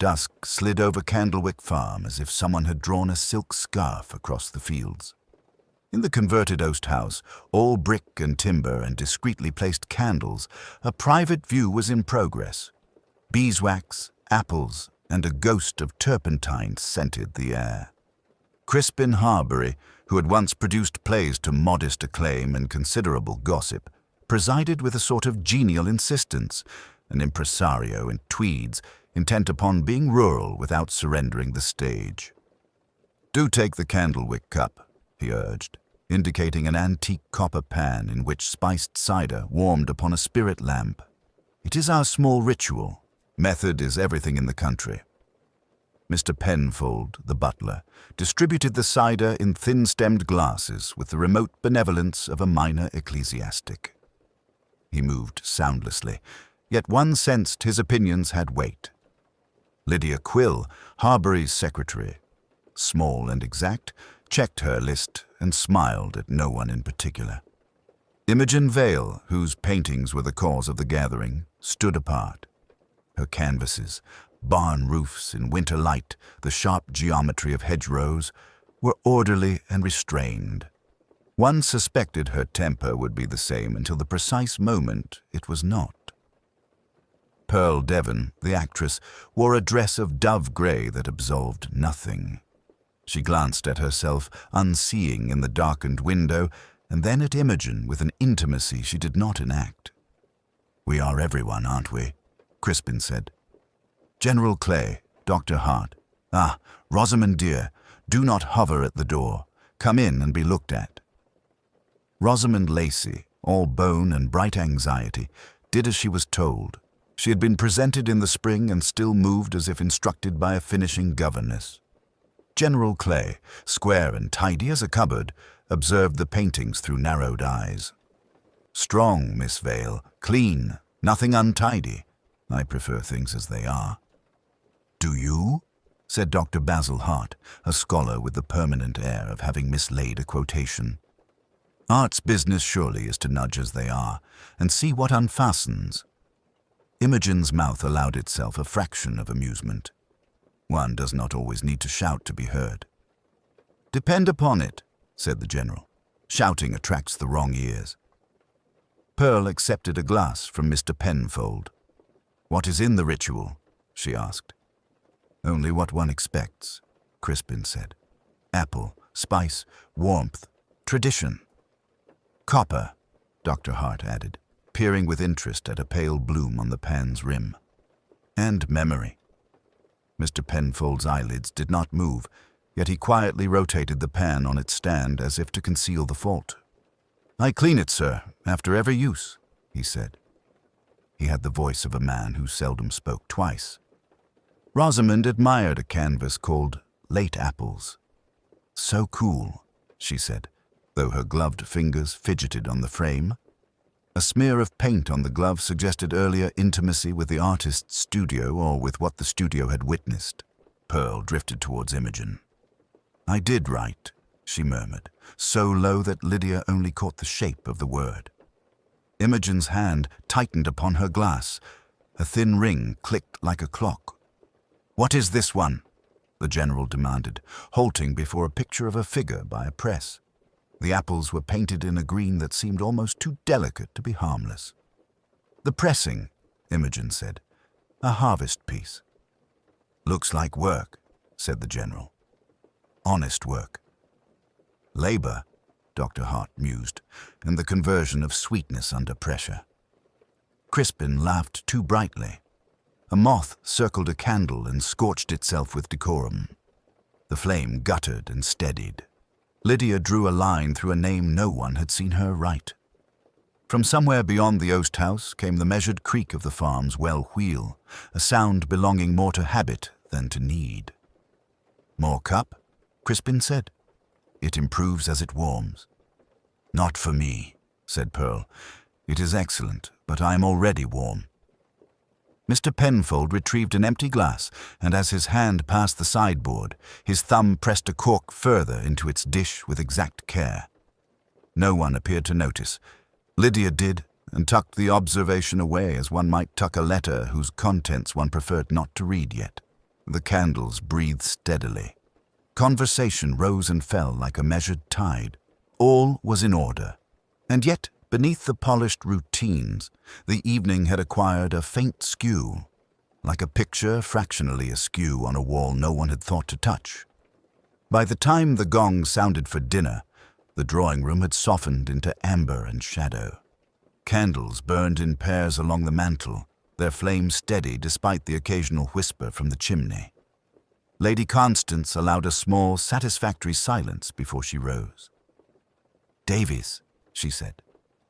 dusk slid over Candlewick Farm as if someone had drawn a silk scarf across the fields. In the converted oast house, all brick and timber and discreetly placed candles, a private view was in progress. Beeswax, apples, and a ghost of turpentine scented the air. Crispin Harbury, who had once produced plays to modest acclaim and considerable gossip, presided with a sort of genial insistence, an impresario in tweeds, intent upon being rural without surrendering the stage. "Do take the Candlewick cup," he urged, indicating an antique copper pan in which spiced cider warmed upon a spirit lamp. "It is our small ritual. Method is everything in the country." Mr. Penfold, the butler, distributed the cider in thin-stemmed glasses with the remote benevolence of a minor ecclesiastic. He moved soundlessly, yet one sensed his opinions had weight. Lydia Quill, Harbury's secretary, small and exact, checked her list and smiled at no one in particular. Imogen Vale, whose paintings were the cause of the gathering, stood apart. Her canvases, barn roofs in winter light, the sharp geometry of hedgerows, were orderly and restrained. One suspected her temper would be the same until the precise moment it was not. Pearl Devon, the actress, wore a dress of dove grey that absolved nothing. She glanced at herself, unseeing in the darkened window, and then at Imogen with an intimacy she did not enact. "We are everyone, aren't we?" Crispin said. "General Clay, Dr. Hart. Ah, Rosamond dear, do not hover at the door. Come in and be looked at." Rosamond Lacey, all bone and bright anxiety, did as she was told. She had been presented in the spring and still moved as if instructed by a finishing governess. General Clay, square and tidy as a cupboard, observed the paintings through narrowed eyes. "Strong, Miss Vale, clean, nothing untidy. I prefer things as they are." "Do you?" said Dr. Basil Hart, a scholar with the permanent air of having mislaid a quotation. "Art's business surely is to nudge as they are, and see what unfastens." Imogen's mouth allowed itself a fraction of amusement. One does not always need to shout to be heard. "Depend upon it," said the general. "Shouting attracts the wrong ears." Pearl accepted a glass from Mr. Penfold. "What is in the ritual?" she asked. "Only what one expects," Crispin said. "Apple, spice, warmth, tradition." "Copper," Dr. Hart added, peering with interest at a pale bloom on the pan's rim. "And memory." Mr. Penfold's eyelids did not move, yet he quietly rotated the pan on its stand as if to conceal the fault. "I clean it, sir, after every use," he said. He had the voice of a man who seldom spoke twice. Rosamond admired a canvas called Late Apples. "So cool," she said, though her gloved fingers fidgeted on the frame. A smear of paint on the glove suggested earlier intimacy with the artist's studio or with what the studio had witnessed. Pearl drifted towards Imogen. "I did write," she murmured, so low that Lydia only caught the shape of the word. Imogen's hand tightened upon her glass. A thin ring clicked like a clock. "What is this one?" the general demanded, halting before a picture of a figure by a press. The apples were painted in a green that seemed almost too delicate to be harmless. "The pressing," Imogen said. "A harvest piece." "Looks like work," said the general. "Honest work." "Labor," Dr. Hart mused, and the conversion of sweetness under pressure. Crispin laughed too brightly. A moth circled a candle and scorched itself with decorum. The flame guttered and steadied. Lydia drew a line through a name no one had seen her write. From somewhere beyond the oast house came the measured creak of the farm's well wheel, a sound belonging more to habit than to need. "More cup?" Crispin said. "It improves as it warms." "Not for me," said Pearl. "It is excellent, but I am already warm." Mr. Penfold retrieved an empty glass, and as his hand passed the sideboard, his thumb pressed a cork further into its dish with exact care. No one appeared to notice. Lydia did, and tucked the observation away as one might tuck a letter whose contents one preferred not to read yet. The candles breathed steadily. Conversation rose and fell like a measured tide. All was in order. And yet, beneath the polished routines, the evening had acquired a faint skew, like a picture fractionally askew on a wall no one had thought to touch. By the time the gong sounded for dinner, the drawing room had softened into amber and shadow. Candles burned in pairs along the mantel, their flame steady despite the occasional whisper from the chimney. Lady Constance allowed a small, satisfactory silence before she rose. "Davies," she said,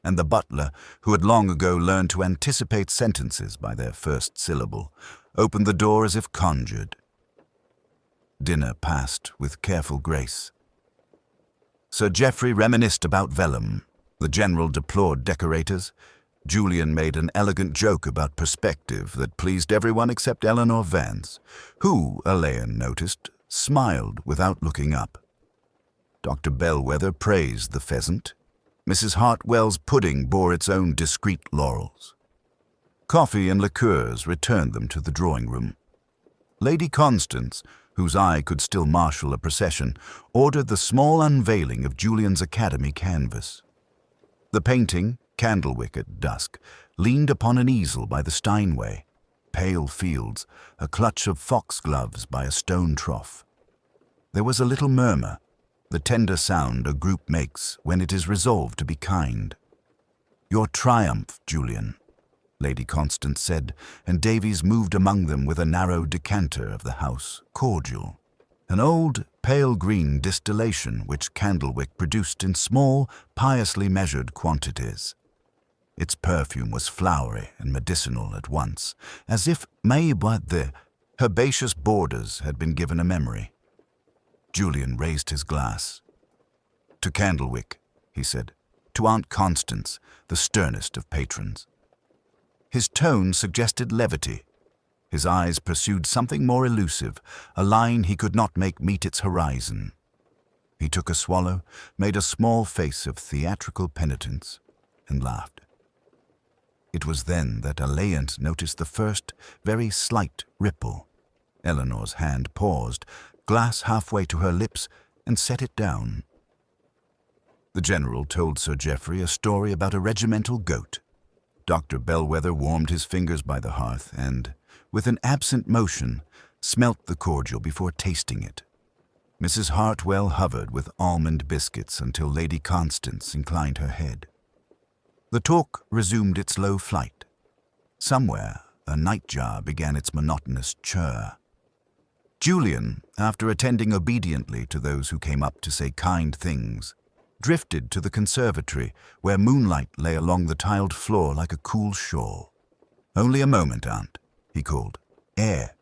and the butler, who had long ago learned to anticipate sentences by their first syllable, opened the door as if conjured. Dinner passed with careful grace. Sir Geoffrey reminisced about vellum. The General deplored decorators. Julian made an elegant joke about perspective that pleased everyone except Eleanor Vance, who, Alleyn noticed, smiled without looking up. Dr. Bellwether praised the pheasant. Mrs. Hartwell's pudding bore its own discreet laurels. Coffee and liqueurs returned them to the drawing-room. Lady Constance, whose eye could still marshal a procession, ordered the small unveiling of Julian's Academy canvas. The painting, Candlewick at dusk, leaned upon an easel by the Steinway, pale fields, a clutch of foxgloves by a stone trough. There was a little murmur, the tender sound a group makes when it is resolved to be kind. "Your triumph, Julian," Lady Constance said, and Davies moved among them with a narrow decanter of the house, cordial, an old, pale green distillation which Candlewick produced in small, piously measured quantities. Its perfume was flowery and medicinal at once, as if the herbaceous borders had been given a memory. Julian raised his glass. "To Candlewick," he said, "to Aunt Constance, the sternest of patrons." His tone suggested levity. His eyes pursued something more elusive, a line he could not make meet its horizon. He took a swallow, made a small face of theatrical penitence, and laughed. It was then that Alleyn noticed the first, very slight ripple. Eleanor's hand paused, glass halfway to her lips, and set it down. The General told Sir Geoffrey a story about a regimental goat. Dr. Bellwether warmed his fingers by the hearth and, with an absent motion, smelt the cordial before tasting it. Mrs. Hartwell hovered with almond biscuits until Lady Constance inclined her head. The talk resumed its low flight. Somewhere, a nightjar began its monotonous churr. Julian, after attending obediently to those who came up to say kind things, drifted to the conservatory, where moonlight lay along the tiled floor like a cool shawl. "Only a moment, Aunt," he called. "Air."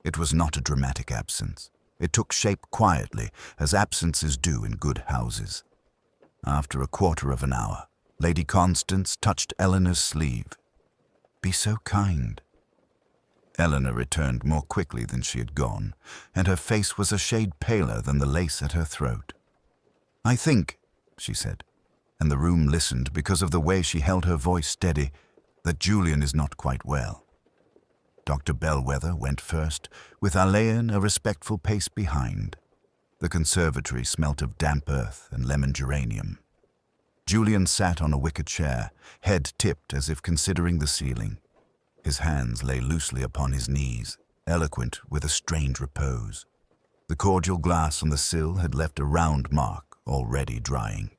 It was not a dramatic absence. It took shape quietly, as absences do in good houses. After a quarter of an hour, Lady Constance touched Eleanor's sleeve. "Be so kind." Eleanor returned more quickly than she had gone, and her face was a shade paler than the lace at her throat. "I think," she said, and the room listened because of the way she held her voice steady, "that Julian is not quite well." Dr. Bellwether went first, with Alleyn a respectful pace behind. The conservatory smelt of damp earth and lemon geranium. Julian sat on a wicker chair, head tipped as if considering the ceiling. His hands lay loosely upon his knees, eloquent with a strange repose. The cordial glass on the sill had left a round mark, already drying.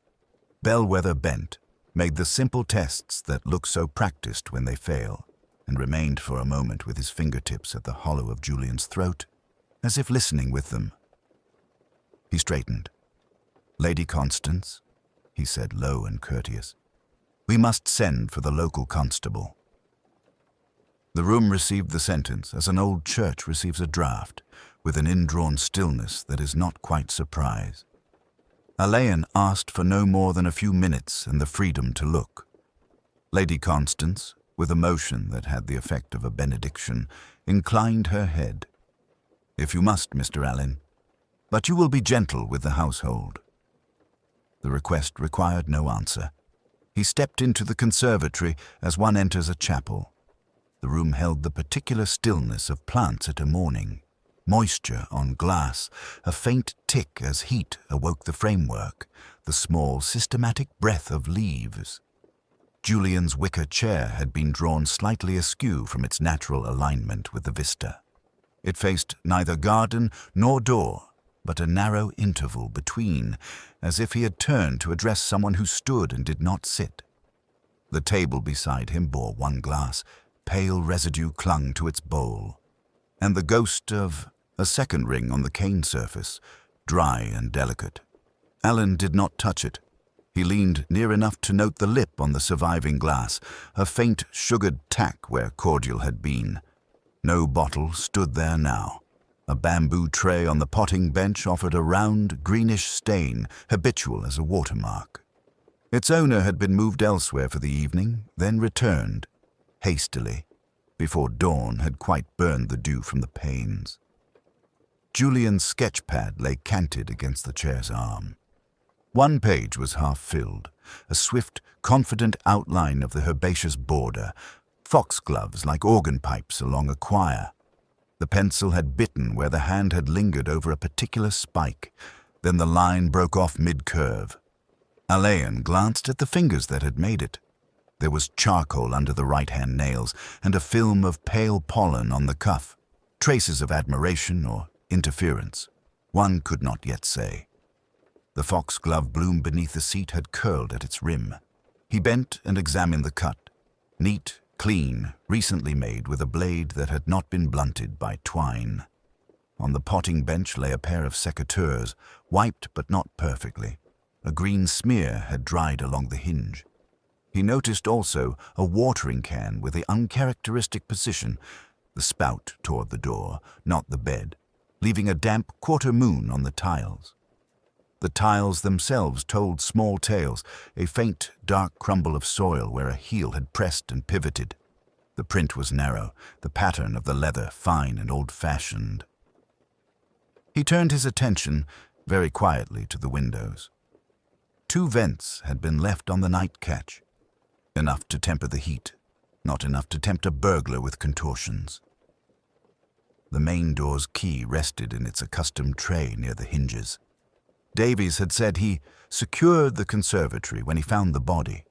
Bellwether bent, made the simple tests that look so practiced when they fail, and remained for a moment with his fingertips at the hollow of Julian's throat, as if listening with them. He straightened. "Lady Constance," he said, low and courteous, "we must send for the local constable." The room received the sentence as an old church receives a draught, with an indrawn stillness that is not quite surprise. Alleyn asked for no more than a few minutes and the freedom to look. Lady Constance, with a motion that had the effect of a benediction, inclined her head. "If you must, Mr. Alleyn, but you will be gentle with the household." The request required no answer. He stepped into the conservatory as one enters a chapel. The room held the particular stillness of plants at a morning. Moisture on glass, a faint tick as heat awoke the framework, the small, systematic breath of leaves. Julian's wicker chair had been drawn slightly askew from its natural alignment with the vista. It faced neither garden nor door, but a narrow interval between, as if he had turned to address someone who stood and did not sit. The table beside him bore one glass. Pale residue clung to its bowl, and the ghost of a second ring on the cane surface, dry and delicate. Alleyn did not touch it. He leaned near enough to note the lip on the surviving glass, a faint sugared tack where cordial had been. No bottle stood there now. A bamboo tray on the potting bench offered a round, greenish stain, habitual as a watermark. Its owner had been moved elsewhere for the evening, then returned, hastily, before dawn had quite burned the dew from the panes. Julian's sketch pad lay canted against the chair's arm. One page was half filled, a swift, confident outline of the herbaceous border, foxgloves like organ pipes along a choir. The pencil had bitten where the hand had lingered over a particular spike, then the line broke off mid-curve. Alleyn glanced at the fingers that had made it. There was charcoal under the right-hand nails and a film of pale pollen on the cuff, traces of admiration or interference. One could not yet say. The foxglove bloom beneath the seat had curled at its rim. He bent and examined the cut, neat, clean, recently made with a blade that had not been blunted by twine. On the potting bench lay a pair of secateurs, wiped but not perfectly. A green smear had dried along the hinge. He noticed also a watering can with the uncharacteristic position, the spout toward the door, not the bed, leaving a damp quarter moon on the tiles. The tiles themselves told small tales, a faint, dark crumble of soil where a heel had pressed and pivoted. The print was narrow, the pattern of the leather fine and old-fashioned. He turned his attention very quietly to the windows. 2 vents had been left on the night catch. Enough to temper the heat, not enough to tempt a burglar with contortions. The main door's key rested in its accustomed tray near the hinges. Davies had said he secured the conservatory when he found the body.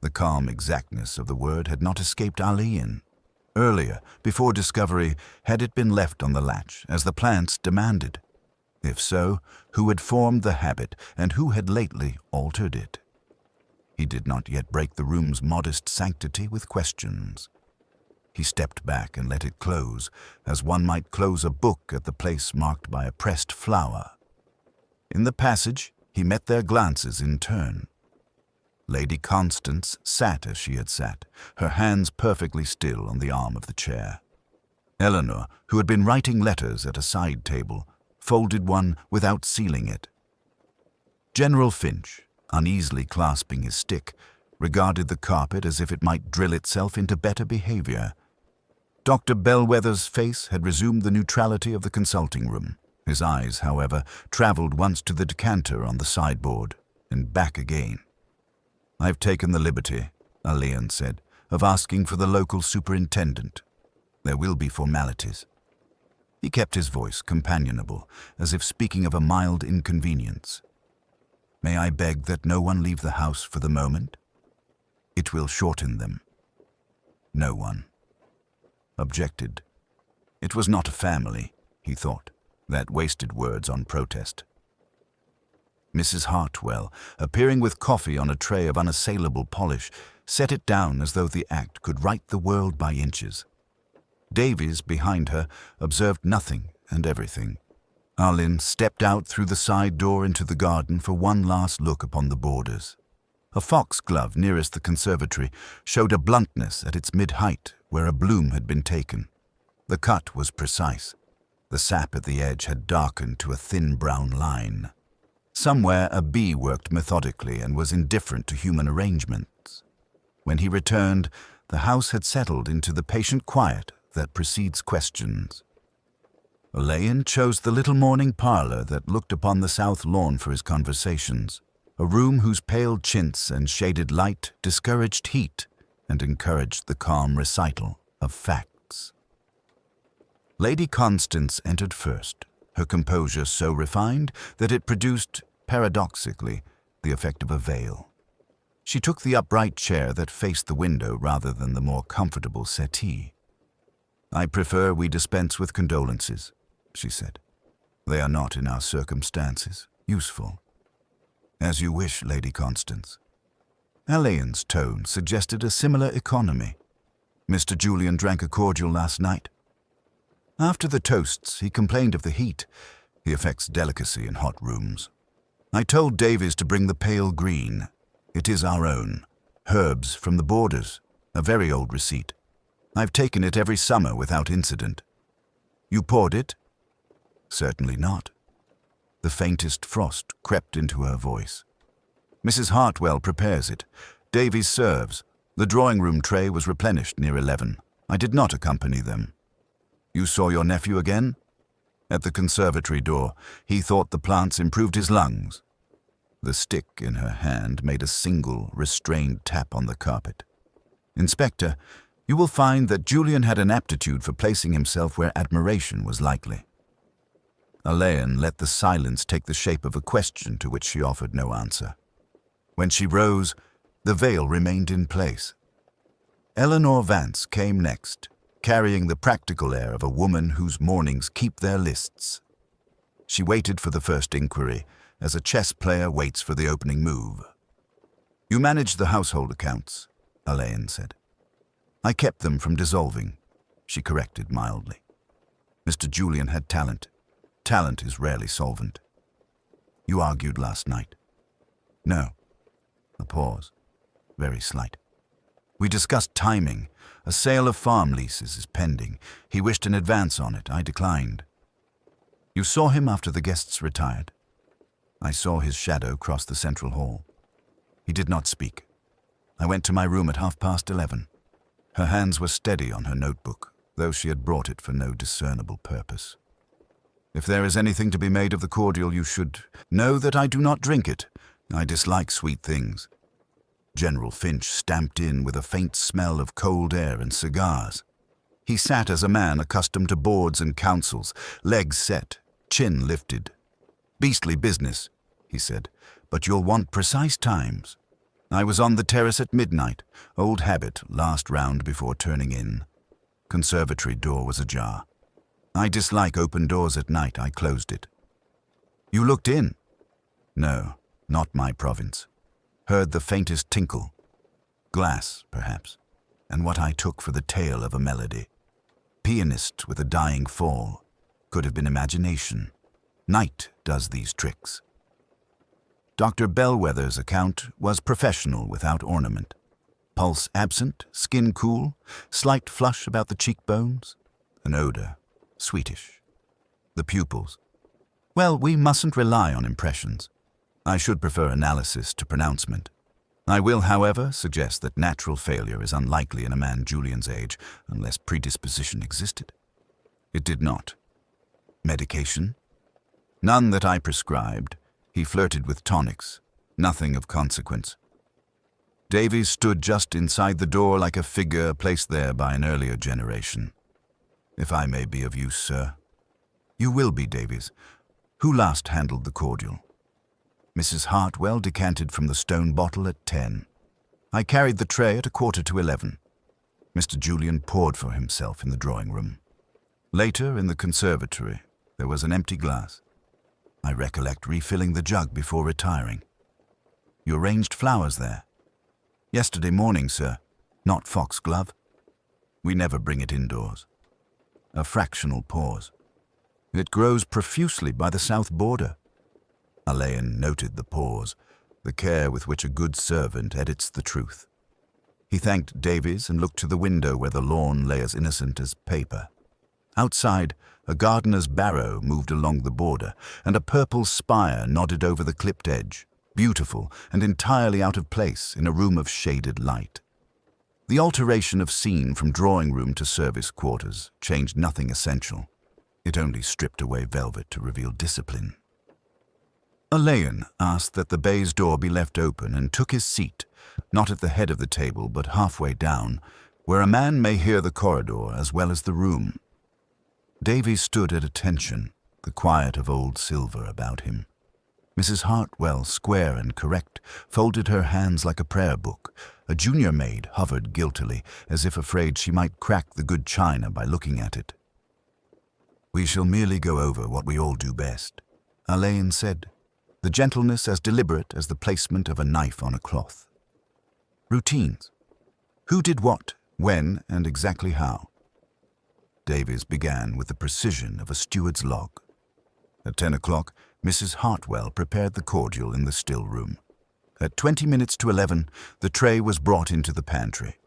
The calm exactness of the word had not escaped Alleyn. Earlier, before discovery, had it been left on the latch, as the plants demanded? If so, who had formed the habit, and who had lately altered it? He did not yet break the room's modest sanctity with questions. He stepped back and let it close, as one might close a book at the place marked by a pressed flower. In the passage, he met their glances in turn. Lady Constance sat as she had sat, her hands perfectly still on the arm of the chair. Eleanor, who had been writing letters at a side table, folded one without sealing it. General Finch, uneasily clasping his stick, regarded the carpet as if it might drill itself into better behavior. Dr. Bellwether's face had resumed the neutrality of the consulting room. His eyes, however, traveled once to the decanter on the sideboard, and back again. "I've taken the liberty," Alleyn said, "of asking for the local superintendent. There will be formalities." He kept his voice companionable, as if speaking of a mild inconvenience. "May I beg that no one leave the house for the moment? It will shorten them." No one objected. It was not a family, he thought, that wasted words on protest. Mrs. Hartwell, appearing with coffee on a tray of unassailable polish, set it down as though the act could right the world by inches. Davies, behind her, observed nothing and everything. Alleyn stepped out through the side door into the garden for one last look upon the borders. A foxglove nearest the conservatory showed a bluntness at its mid-height where a bloom had been taken. The cut was precise. The sap at the edge had darkened to a thin brown line. Somewhere a bee worked methodically and was indifferent to human arrangements. When he returned, the house had settled into the patient quiet that precedes questions. Alleyn chose the little morning parlor that looked upon the south lawn for his conversations, a room whose pale chintz and shaded light discouraged heat and encouraged the calm recital of facts. Lady Constance entered first, her composure so refined that it produced, paradoxically, the effect of a veil. She took the upright chair that faced the window rather than the more comfortable settee. "I prefer we dispense with condolences," she said. "They are not, in our circumstances, useful." "As you wish, Lady Constance." Alleyn's tone suggested a similar economy. "Mr. Julian drank a cordial last night. After the toasts, he complained of the heat. He affects delicacy in hot rooms. I told Davies to bring the pale green. It is our own. Herbs from the borders, a very old receipt. I've taken it every summer without incident." "You poured it?" "Certainly not." The faintest frost crept into her voice. "Mrs. Hartwell prepares it. Davies serves. The drawing-room tray was replenished near 11. I did not accompany them." "You saw your nephew again?" "At the conservatory door. He thought the plants improved his lungs." The stick in her hand made a single, restrained tap on the carpet. "Inspector, you will find that Julian had an aptitude for placing himself where admiration was likely." Alleyn let the silence take the shape of a question to which she offered no answer. When she rose, the veil remained in place. Eleanor Vance came next, carrying the practical air of a woman whose mornings keep their lists. She waited for the first inquiry, as a chess player waits for the opening move. "You managed the household accounts," Alleyn said. "I kept them from dissolving," she corrected mildly. "Mr. Julian had talent. Talent is rarely solvent." "You argued last night?" "No." A pause, very slight. "We discussed timing. A sale of farm leases is pending. He wished an advance on it. I declined." "You saw him after the guests retired?" "I saw his shadow cross the central hall. He did not speak. I went to my room at 11:30. Her hands were steady on her notebook, though she had brought it for no discernible purpose. "If there is anything to be made of the cordial, you should know that I do not drink it. I dislike sweet things." General Finch stamped in with a faint smell of cold air and cigars. He sat as a man accustomed to boards and councils, legs set, chin lifted. "Beastly business," he said, "but you'll want precise times. I was on the terrace at midnight, old habit, last round before turning in. Conservatory door was ajar. I dislike open doors at night. I closed it." "You looked in?" "No, not my province. Heard the faintest tinkle. Glass, perhaps, and what I took for the tail of a melody. Pianist with a dying fall. Could have been imagination. Night does these tricks." Dr. Bellwether's account was professional without ornament. Pulse absent, skin cool, slight flush about the cheekbones, an odor, sweetish. The pupils. Well, we mustn't rely on impressions. I should prefer analysis to pronouncement. I will, however, suggest that natural failure is unlikely in a man Julian's age unless predisposition existed. It did not. Medication? None that I prescribed. He flirted with tonics. Nothing of consequence. Davies stood just inside the door like a figure placed there by an earlier generation. "If I may be of use, sir." "You will be, Davies. Who last handled the cordial?" "Mrs. Hartwell decanted from the stone bottle at 10. I carried the tray at 11:15. Mr. Julian poured for himself in the drawing-room. Later, in the conservatory, there was an empty glass. I recollect refilling the jug before retiring." "You arranged flowers there?" "Yesterday morning, sir. Not foxglove. We never bring it indoors." A fractional pause. "It grows profusely by the south border." Alleyn noted the pause, the care with which a good servant edits the truth. He thanked Davies and looked to the window where the lawn lay as innocent as paper. Outside, a gardener's barrow moved along the border, and a purple spire nodded over the clipped edge, beautiful and entirely out of place in a room of shaded light. The alteration of scene from drawing-room to service quarters changed nothing essential. It only stripped away velvet to reveal discipline. Alleyn asked that the baize door be left open and took his seat, not at the head of the table but halfway down, where a man may hear the corridor as well as the room. Davy stood at attention, the quiet of old silver about him. Mrs. Hartwell, square and correct, folded her hands like a prayer book. A junior maid hovered guiltily, as if afraid she might crack the good china by looking at it. "We shall merely go over what we all do best," Alleyn said, the gentleness as deliberate as the placement of a knife on a cloth. "Routines. Who did what, when, and exactly how?" Davies began with the precision of a steward's log. At 10 o'clock, Mrs. Hartwell prepared the cordial in the still room. At 20 minutes to 11, the tray was brought into the pantry.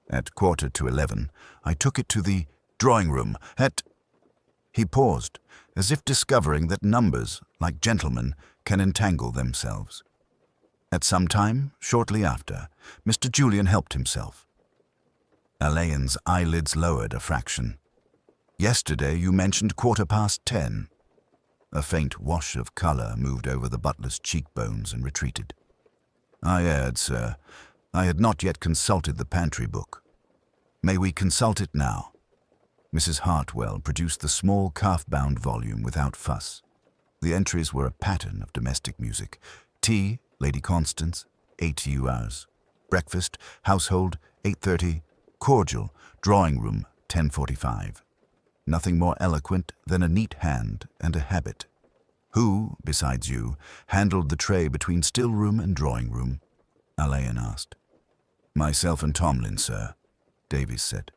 At 11:15, I took it to the drawing room. He paused, as if discovering that numbers, like gentlemen, can entangle themselves. At some time, shortly after, Mr. Julian helped himself. Alleyn's eyelids lowered a fraction. "Yesterday you mentioned 10:15. A faint wash of colour moved over the butler's cheekbones and retreated. "I erred, sir. I had not yet consulted the pantry book. May we consult it now?" Mrs. Hartwell produced the small calf-bound volume without fuss. The entries were a pattern of domestic music. Tea, Lady Constance, 8 hours. Breakfast, household, 8:30. Cordial, drawing room, 10:45. Nothing more eloquent than a neat hand and a habit. "Who, besides you, handled the tray between still room and drawing room?" Alleyn asked. "Myself and Tomlin, sir," Davies said.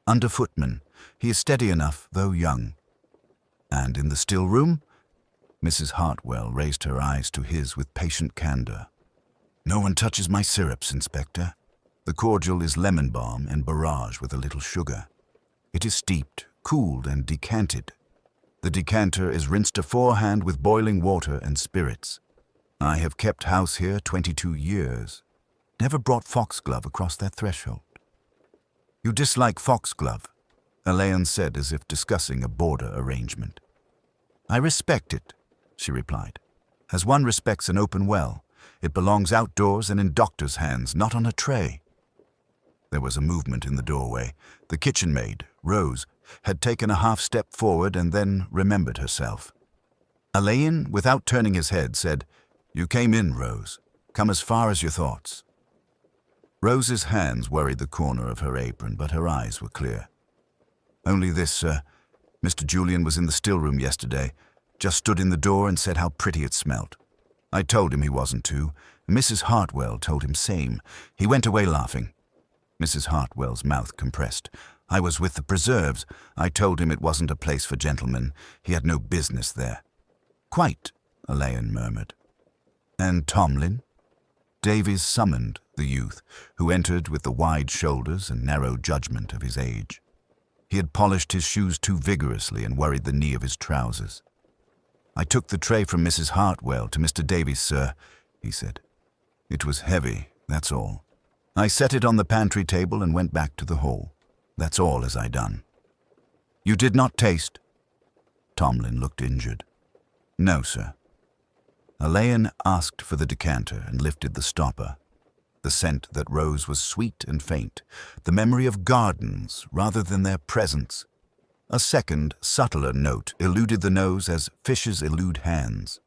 "Under footman. He is steady enough, though young." "And in the still room?" Mrs. Hartwell raised her eyes to his with patient candor. "No one touches my syrups, Inspector. The cordial is lemon balm and barrage with a little sugar. It is steeped, cooled, and decanted. The decanter is rinsed aforehand with boiling water and spirits. I have kept house here 22 years. Never brought foxglove across that threshold." "You dislike foxglove," Alleyn said as if discussing a border arrangement. "I respect it," she replied. "As one respects an open well. It belongs outdoors and in doctor's hands, not on a tray." There was a movement in the doorway. The kitchen maid, Rose, had taken a half-step forward and then remembered herself. Alleyn, without turning his head, said, "You came in, Rose. Come as far as your thoughts." Rose's hands worried the corner of her apron, but her eyes were clear. "Only this, sir. Mr. Julian was in the still room yesterday, just stood in the door and said how pretty it smelt. I told him he wasn't to. Mrs. Hartwell told him same. He went away laughing." Mrs. Hartwell's mouth compressed. "I was with the preserves. I told him it wasn't a place for gentlemen. He had no business there." "Quite," Alleyn murmured. "And Tomlin?" Davies summoned the youth, who entered with the wide shoulders and narrow judgment of his age. He had polished his shoes too vigorously and worried the knee of his trousers. "I took the tray from Mrs. Hartwell to Mr. Davies, sir," he said. "It was heavy, that's all. I set it on the pantry table and went back to the hall. That's all as I done." "You did not taste?" Tomlin looked injured. "No, sir." Alleyn asked for the decanter and lifted the stopper. The scent that rose was sweet and faint, the memory of gardens rather than their presence. A second, subtler note eluded the nose as fishes elude hands.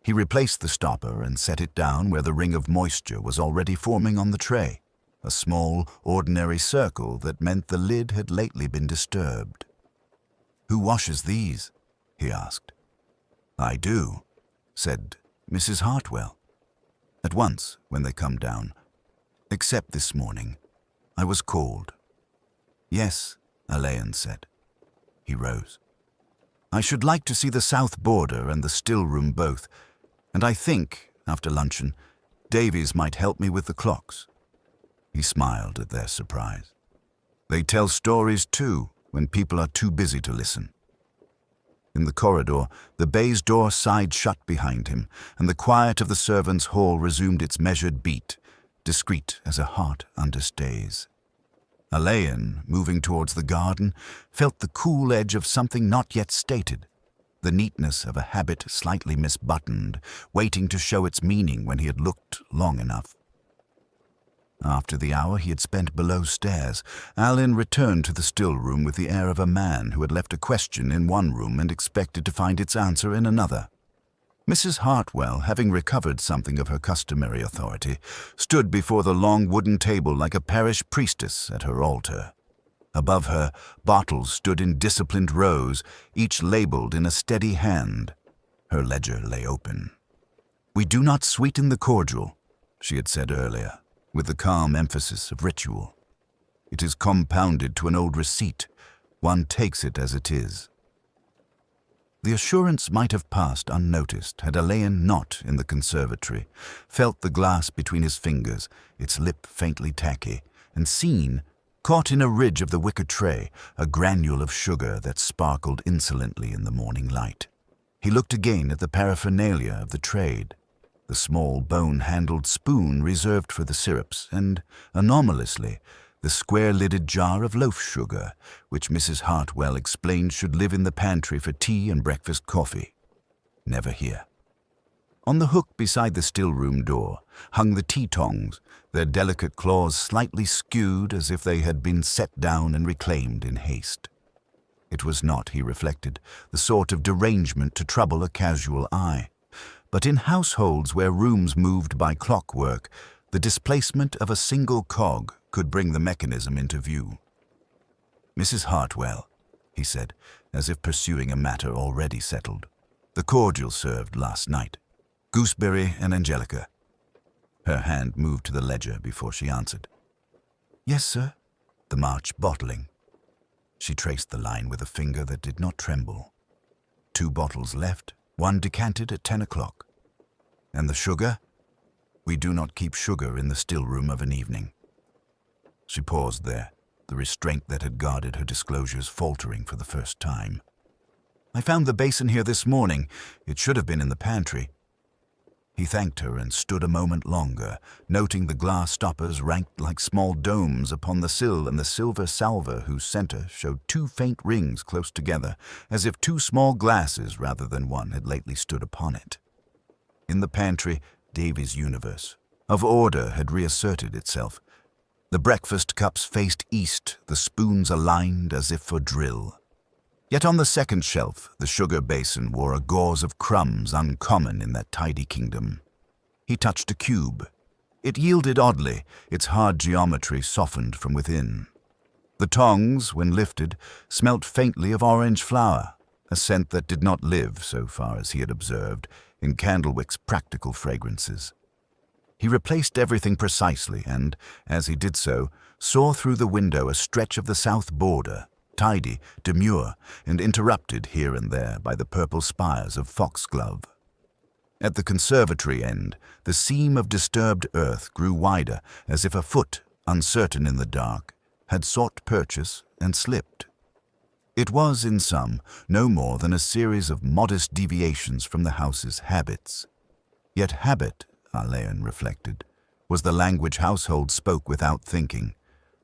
He replaced the stopper and set it down where the ring of moisture was already forming on the tray, a small, ordinary circle that meant the lid had lately been disturbed. "Who washes these?" he asked. "I do," said Mrs. Hartwell. "At once, when they come down. Except this morning. I was called." "Yes," Alleyn said. He rose. "I should like to see the south border and the still room both, and I think, after luncheon, Davies might help me with the clocks." He smiled at their surprise. "They tell stories too, when people are too busy to listen." In the corridor, the baize door sighed shut behind him, and the quiet of the servants' hall resumed its measured beat, discreet as a heart understays. Alleyn, moving towards the garden, felt the cool edge of something not yet stated, the neatness of a habit slightly misbuttoned, waiting to show its meaning when he had looked long enough. After the hour he had spent below stairs, Alleyn returned to the still room with the air of a man who had left a question in one room and expected to find its answer in another. Mrs. Hartwell, having recovered something of her customary authority, stood before the long wooden table like a parish priestess at her altar. Above her, bottles stood in disciplined rows, each labeled in a steady hand. Her ledger lay open. "We do not sweeten the cordial," she had said earlier, with the calm emphasis of ritual. "It is compounded to an old receipt. One takes it as it is." The assurance might have passed unnoticed had Alleyn not, in the conservatory, felt the glass between his fingers, its lip faintly tacky, and seen, caught in a ridge of the wicker tray, a granule of sugar that sparkled insolently in the morning light. He looked again at the paraphernalia of the trade, the small bone-handled spoon reserved for the syrups, and, anomalously, the square-lidded jar of loaf sugar, which Mrs. Hartwell explained should live in the pantry for tea and breakfast coffee. Never here. On the hook beside the still-room door hung the tea-tongs, their delicate claws slightly skewed as if they had been set down and reclaimed in haste. It was not, he reflected, the sort of derangement to trouble a casual eye. But in households where rooms moved by clockwork, the displacement of a single cog could bring the mechanism into view. "Mrs. Hartwell," he said, as if pursuing a matter already settled. "The cordial served last night. Gooseberry and Angelica." Her hand moved to the ledger before she answered. "Yes, sir." "The March bottling." She traced the line with a finger that did not tremble. 2 bottles left, 1 decanted at 10 o'clock. "And the sugar?" "We do not keep sugar in the still room of an evening." She paused there, the restraint that had guarded her disclosures faltering for the first time. "I found the basin here this morning. It should have been in the pantry." He thanked her and stood a moment longer, noting the glass stoppers ranked like small domes upon the sill and the silver salver whose center showed 2 faint rings close together, as if 2 small glasses rather than one had lately stood upon it. In the pantry, Davy's universe of order had reasserted itself. The breakfast cups faced east, the spoons aligned as if for drill. Yet on the second shelf, the sugar basin wore a gauze of crumbs uncommon in that tidy kingdom. He touched a cube. It yielded oddly, its hard geometry softened from within. The tongs, when lifted, smelt faintly of orange flower, a scent that did not live, so far as he had observed, in Candlewick's practical fragrances. He replaced everything precisely and, as he did so, saw through the window a stretch of the south border, tidy, demure, and interrupted here and there by the purple spires of foxglove. At the conservatory end, the seam of disturbed earth grew wider, as if a foot, uncertain in the dark, had sought purchase and slipped. It was, in sum, no more than a series of modest deviations from the house's habits. Yet habit, Alleyn reflected, was the language household spoke without thinking.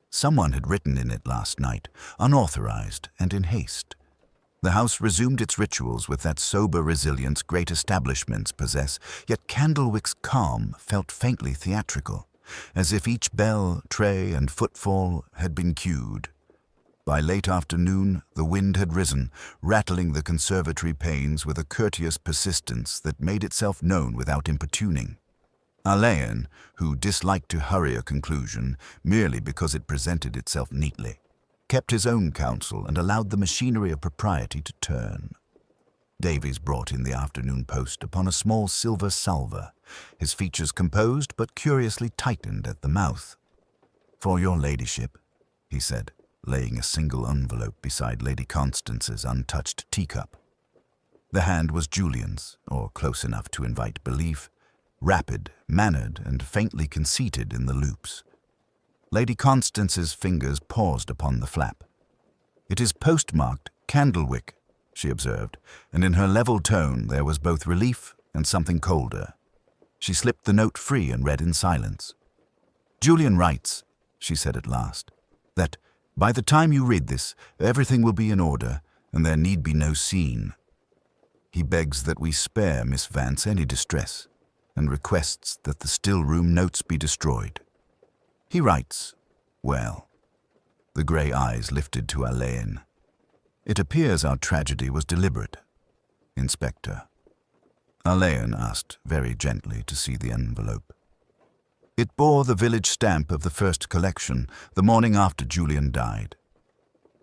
Someone had written in it last night, unauthorized and in haste. The house resumed its rituals with that sober resilience great establishments possess, yet Candlewick's calm felt faintly theatrical, as if each bell, tray, and footfall had been cued. By late afternoon, the wind had risen, rattling the conservatory panes with a courteous persistence that made itself known without importuning. Alleyn, who disliked to hurry a conclusion merely because it presented itself neatly, kept his own counsel and allowed the machinery of propriety to turn. Davies brought in the afternoon post upon a small silver salver, his features composed but curiously tightened at the mouth. "For your ladyship," he said, laying a single envelope beside Lady Constance's untouched teacup. The hand was Julian's, or close enough to invite belief, rapid, mannered, and faintly conceited in the loops. Lady Constance's fingers paused upon the flap. "It is postmarked Candlewick," she observed, and in her level tone there was both relief and something colder. She slipped the note free and read in silence. "Julian writes," she said at last, "that by the time you read this, everything will be in order, and there need be no scene. He begs that we spare Miss Vance any distress, and requests that the still-room notes be destroyed." He writes, well. The grey eyes lifted to Alleyn. It appears our tragedy was deliberate. Inspector. Alleyn asked very gently to see the envelope. It bore the village stamp of the first collection, the morning after Julian died.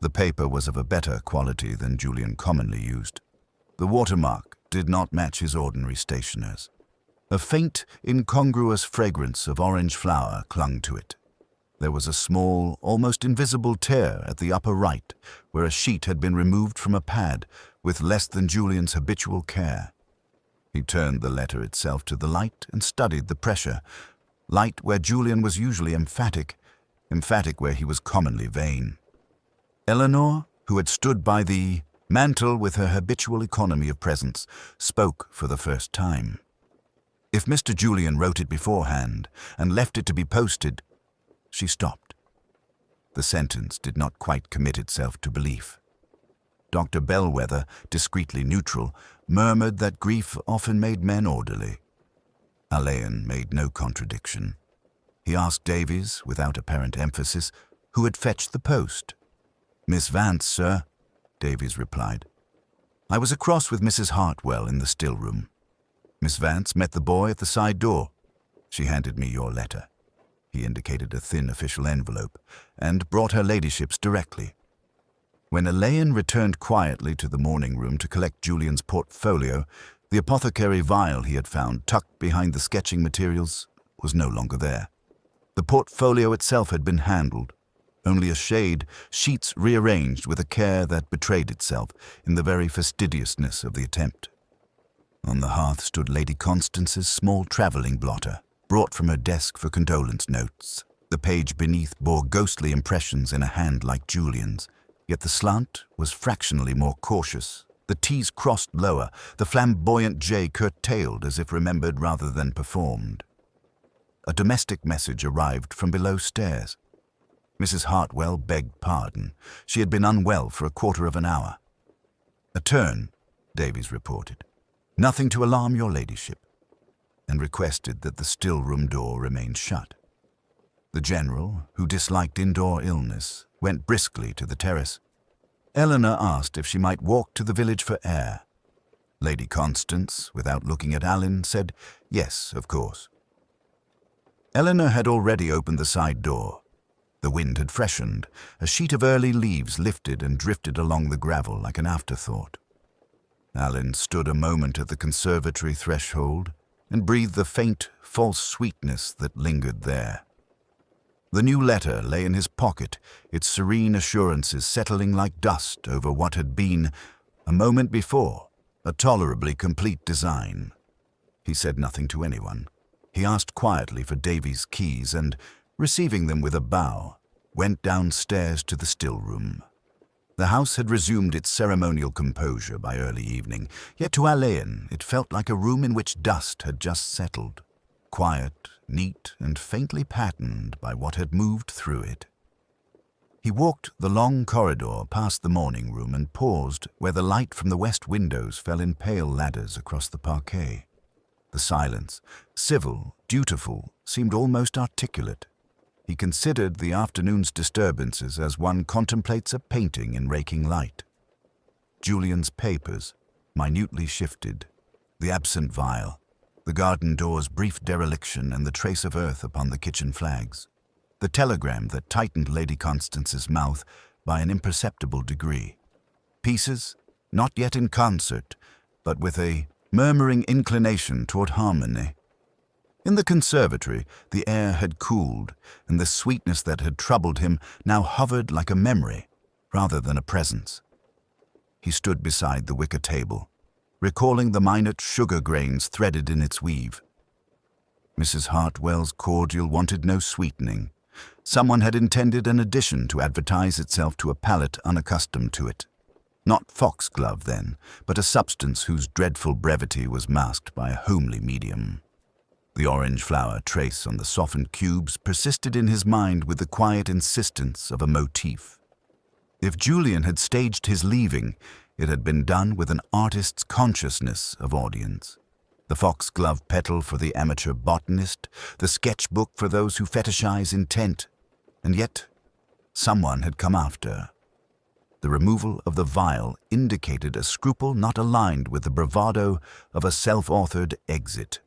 The paper was of a better quality than Julian commonly used. The watermark did not match his ordinary stationer's. A faint, incongruous fragrance of orange flower clung to it. There was a small, almost invisible tear at the upper right, where a sheet had been removed from a pad with less than Julian's habitual care. He turned the letter itself to the light and studied the pressure. Light where Julian was usually emphatic where he was commonly vain. Eleanor, who had stood by the mantel with her habitual economy of presence, spoke for the first time. If Mr. Julian wrote it beforehand and left it to be posted, she stopped. The sentence did not quite commit itself to belief. Dr. Bellwether, discreetly neutral, murmured that grief often made men orderly. Alleyn made no contradiction. He asked Davies, without apparent emphasis, who had fetched the post. Miss Vance, sir, Davies replied. I was across with Mrs. Hartwell in the still room. Miss Vance met the boy at the side door. She handed me your letter. He indicated a thin official envelope, and brought her ladyship's directly. When Alleyn returned quietly to the morning room to collect Julian's portfolio, the apothecary vial he had found tucked behind the sketching materials was no longer there. The portfolio itself had been handled, only a shade, sheets rearranged with a care that betrayed itself in the very fastidiousness of the attempt. On the hearth stood Lady Constance's small travelling blotter, brought from her desk for condolence notes. The page beneath bore ghostly impressions in a hand like Julian's, yet the slant was fractionally more cautious. The T's crossed lower, the flamboyant J curtailed as if remembered rather than performed. A domestic message arrived from below stairs. Mrs. Hartwell begged pardon. She had been unwell for a quarter of an hour. A turn, Davies reported. Nothing to alarm your ladyship, and requested that the still-room door remain shut. The general, who disliked indoor illness, went briskly to the terrace. Eleanor asked if she might walk to the village for air. Lady Constance, without looking at Alleyn, said, yes, of course. Eleanor had already opened the side door. The wind had freshened. A sheet of early leaves lifted and drifted along the gravel like an afterthought. Alleyn stood a moment at the conservatory threshold and breathed the faint, false sweetness that lingered there. The new letter lay in his pocket, its serene assurances settling like dust over what had been, a moment before, a tolerably complete design. He said nothing to anyone. He asked quietly for Davies' keys and, receiving them with a bow, went downstairs to the still room. The house had resumed its ceremonial composure by early evening, yet to Alleyn it felt like a room in which dust had just settled, quiet, neat, and faintly patterned by what had moved through it. He walked the long corridor past the morning room and paused where the light from the west windows fell in pale ladders across the parquet. The silence, civil, dutiful, seemed almost articulate. He considered the afternoon's disturbances as one contemplates a painting in raking light. Julian's papers, minutely shifted, the absent vial, the garden door's brief dereliction and the trace of earth upon the kitchen flags, the telegram that tightened Lady Constance's mouth by an imperceptible degree. Pieces, not yet in concert, but with a murmuring inclination toward harmony. In the conservatory, the air had cooled, and the sweetness that had troubled him now hovered like a memory, rather than a presence. He stood beside the wicker table, recalling the minute sugar grains threaded in its weave. Mrs. Hartwell's cordial wanted no sweetening. Someone had intended an addition to advertise itself to a palate unaccustomed to it. Not foxglove, then, but a substance whose dreadful brevity was masked by a homely medium. The orange flower trace on the softened cubes persisted in his mind with the quiet insistence of a motif. If Julian had staged his leaving, it had been done with an artist's consciousness of audience. The foxglove petal for the amateur botanist, the sketchbook for those who fetishize intent. And yet, someone had come after. The removal of the vial indicated a scruple not aligned with the bravado of a self-authored exit.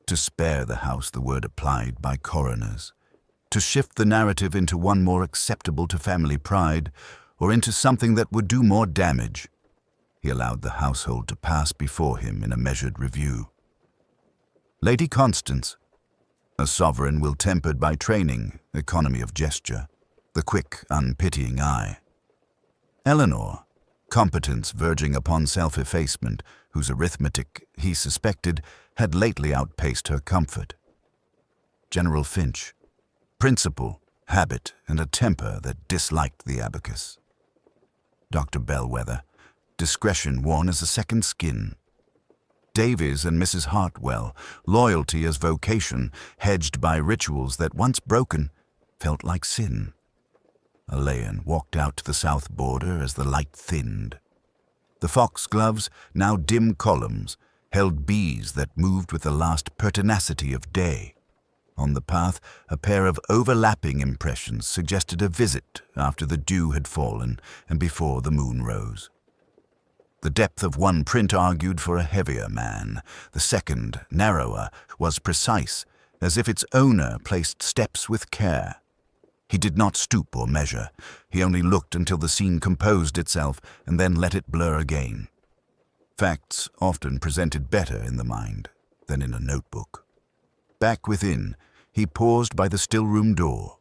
To spare the house the word applied by coroners. To shift the narrative into one more acceptable to family pride, or into something that would do more damage. He allowed the household to pass before him in a measured review. Lady Constance, a sovereign will tempered by training, economy of gesture, the quick, unpitying eye. Eleanor, competence verging upon self-effacement, whose arithmetic, he suspected, had lately outpaced her comfort. General Finch, principle, habit, and a temper that disliked the abacus. Dr. Bellwether, discretion worn as a second skin. Davies and Mrs. Hartwell, loyalty as vocation, hedged by rituals that, once broken, felt like sin. Alleyn walked out to the south border as the light thinned. The foxgloves, now dim columns, held bees that moved with the last pertinacity of day. On the path, a pair of overlapping impressions suggested a visit after the dew had fallen and before the moon rose. The depth of one print argued for a heavier man. The second, narrower, was precise, as if its owner placed steps with care. He did not stoop or measure. He only looked until the scene composed itself and then let it blur again. Facts often presented better in the mind than in a notebook. Back within, he paused by the still-room door.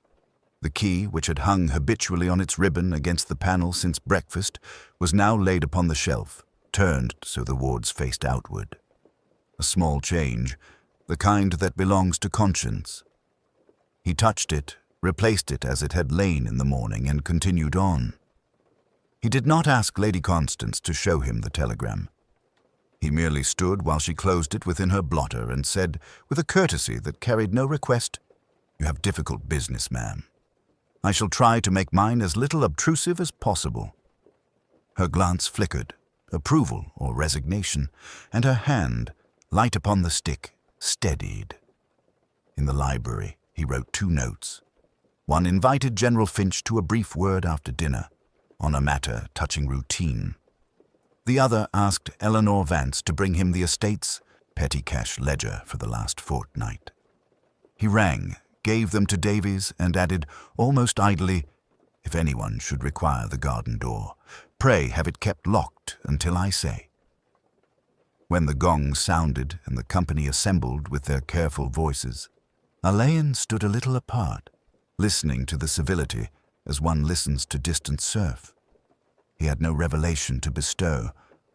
The key, which had hung habitually on its ribbon against the panel since breakfast, was now laid upon the shelf, turned so the wards faced outward. A small change, the kind that belongs to conscience. He touched it, replaced it as it had lain in the morning, and continued on. He did not ask Lady Constance to show him the telegram. He merely stood while she closed it within her blotter and said, with a courtesy that carried no request, "You have difficult business, ma'am. I shall try to make mine as little obtrusive as possible." Her glance flickered, approval or resignation, and her hand, light upon the stick, steadied. In the library, he wrote 2 notes. One invited General Finch to a brief word after dinner, on a matter touching routine. The other asked Eleanor Vance to bring him the estate's petty cash ledger for the last fortnight. He rang, gave them to Davies, and added, almost idly, "If anyone should require the garden door, pray have it kept locked until I say." When the gong sounded and the company assembled with their careful voices, Alleyn stood a little apart, listening to the civility as one listens to distant surf. He had no revelation to bestow,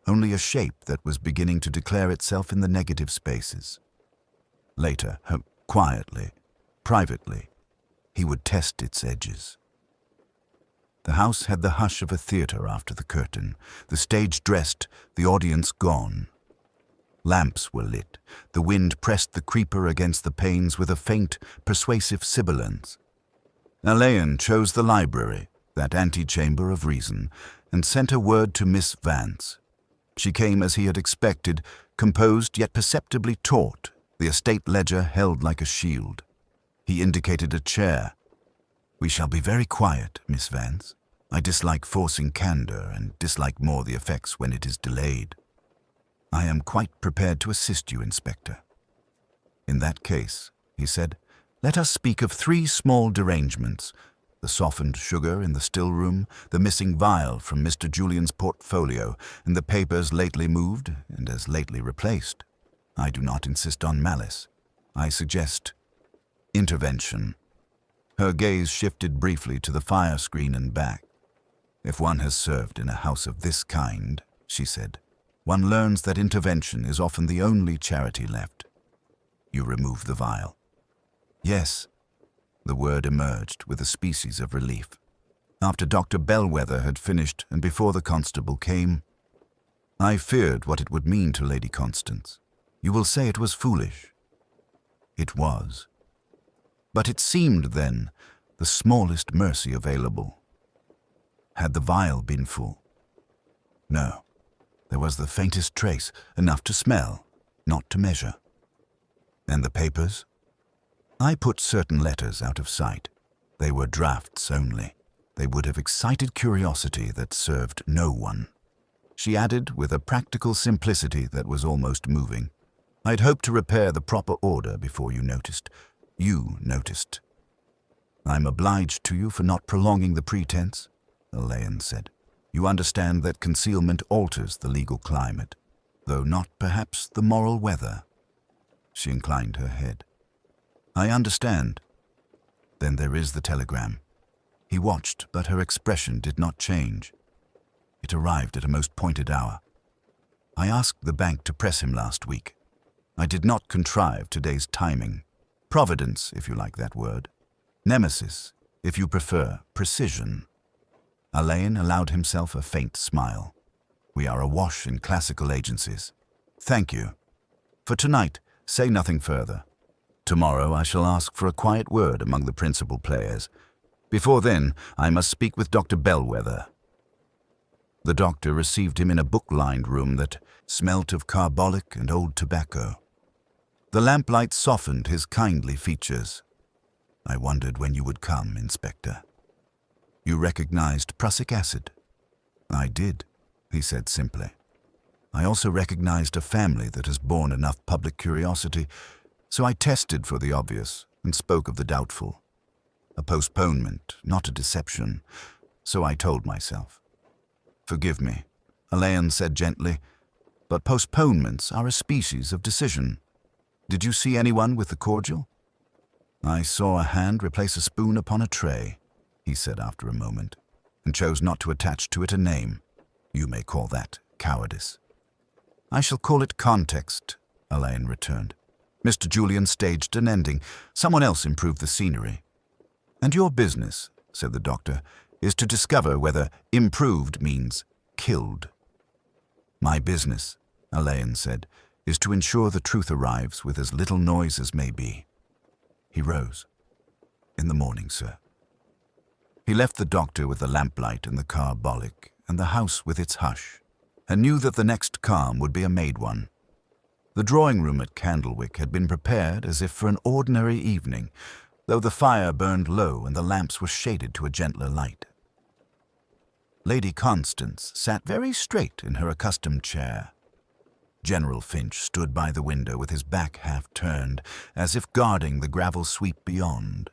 only a shape that was beginning to declare itself in the negative spaces. Later, quietly, privately, he would test its edges. The house had the hush of a theater after the curtain, the stage dressed, the audience gone. Lamps were lit, the wind pressed the creeper against the panes with a faint, persuasive sibilance. Alleyn chose the library, that antechamber of reason, and sent a word to Miss Vance. She came as he had expected, composed yet perceptibly taut, the estate ledger held like a shield. He indicated a chair. "We shall be very quiet, Miss Vance. I dislike forcing candor and dislike more the effects when it is delayed. I am quite prepared to assist you, Inspector." "In that case," he said, "let us speak of 3 small derangements: the softened sugar in the still room, the missing vial from Mr. Julian's portfolio, and the papers lately moved and as lately replaced. I do not insist on malice. I suggest intervention." Her gaze shifted briefly to the fire screen and back. "If one has served in a house of this kind," she said, "one learns that intervention is often the only charity left. You remove the vial." "Yes." The word emerged with a species of relief. After Dr. Bellwether had finished and before the constable came, "I feared what it would mean to Lady Constance. You will say it was foolish." It was. But it seemed then the smallest mercy available. Had the vial been full? No. There was the faintest trace, enough to smell. not to measure. And the papers? I put certain letters out of sight. They were drafts only. They would have excited curiosity that served no one. She added with a practical simplicity that was almost moving. I'd hoped to repair the proper order before you noticed. You noticed. I'm obliged to you for not prolonging the pretense, Alleyn said. You understand that concealment alters the legal climate, though not perhaps the moral weather. She inclined her head. I understand. Then there is the telegram. He watched, but her expression did not change. It arrived at a most pointed hour. I asked the bank to press him last week. I did not contrive today's timing. Providence, if you like that word. Nemesis, if you prefer precision. Alleyn allowed himself a faint smile. We are awash in classical agencies. Thank you. For tonight, say nothing further. Tomorrow I shall ask for a quiet word among the principal players. Before then, I must speak with Dr. Bellwether. The doctor received him in a book-lined room that smelt of carbolic and old tobacco. The lamplight softened his kindly features. I wondered when you would come, Inspector. You recognized prussic acid? I did, he said simply. I also recognized a family that has borne enough public curiosity, so I tested for the obvious and spoke of the doubtful. A postponement, not a deception, so I told myself. Forgive me, Alleyn said gently, but postponements are a species of decision. Did you see anyone with the cordial? I saw a hand replace a spoon upon a tray, he said after a moment, and chose not to attach to it a name. You may call that cowardice. I shall call it context, Alleyn returned. Mr. Julian staged an ending. Someone else improved the scenery. And your business, said the doctor, is to discover whether improved means killed. My business, Alleyn said, is to ensure the truth arrives with as little noise as may be. He rose. In the morning, sir. He left the doctor with the lamplight and the carbolic, and the house with its hush, and knew that the next calm would be a made one. The drawing-room at Candlewick had been prepared as if for an ordinary evening, though the fire burned low and the lamps were shaded to a gentler light. Lady Constance sat very straight in her accustomed chair. General Finch stood by the window with his back half-turned, as if guarding the gravel sweep beyond.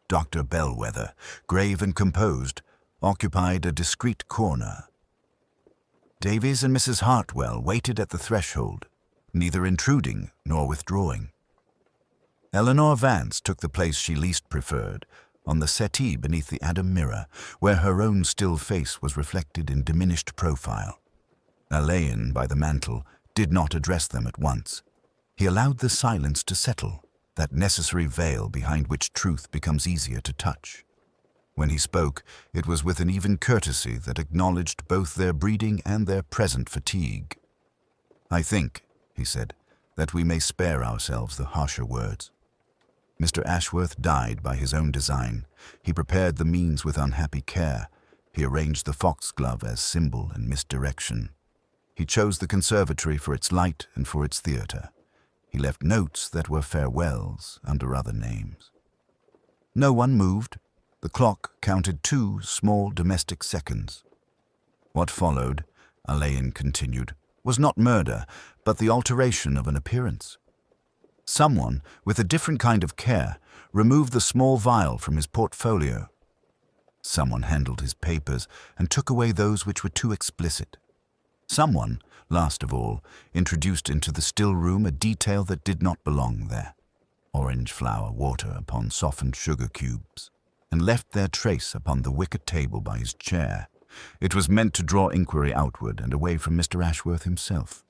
Dr. Bellwether, grave and composed, occupied a discreet corner. Davies and Mrs. Hartwell waited at the threshold, neither intruding nor withdrawing. Eleanor Vance took the place she least preferred, on the settee beneath the Adam mirror, where her own still face was reflected in diminished profile. Alleyn, by the mantel, did not address them at once. He allowed the silence to settle, that necessary veil behind which truth becomes easier to touch. When he spoke, it was with an even courtesy that acknowledged both their breeding and their present fatigue. I think, he said, that we may spare ourselves the harsher words. Mr. Ashworth died by his own design. He prepared the means with unhappy care. He arranged the foxglove as symbol and misdirection. He chose the conservatory for its light and for its theatre. He left notes that were farewells under other names. No one moved. The clock counted 2 small domestic seconds. What followed, Alleyn continued, was not murder, but the alteration of an appearance. Someone, with a different kind of care, removed the small vial from his portfolio. Someone handled his papers and took away those which were too explicit. Someone, last of all, introduced into the still room a detail that did not belong there. Orange flower water upon softened sugar cubes, and left their trace upon the wicker table by his chair. It was meant to draw inquiry outward and away from Mr. Ashworth himself.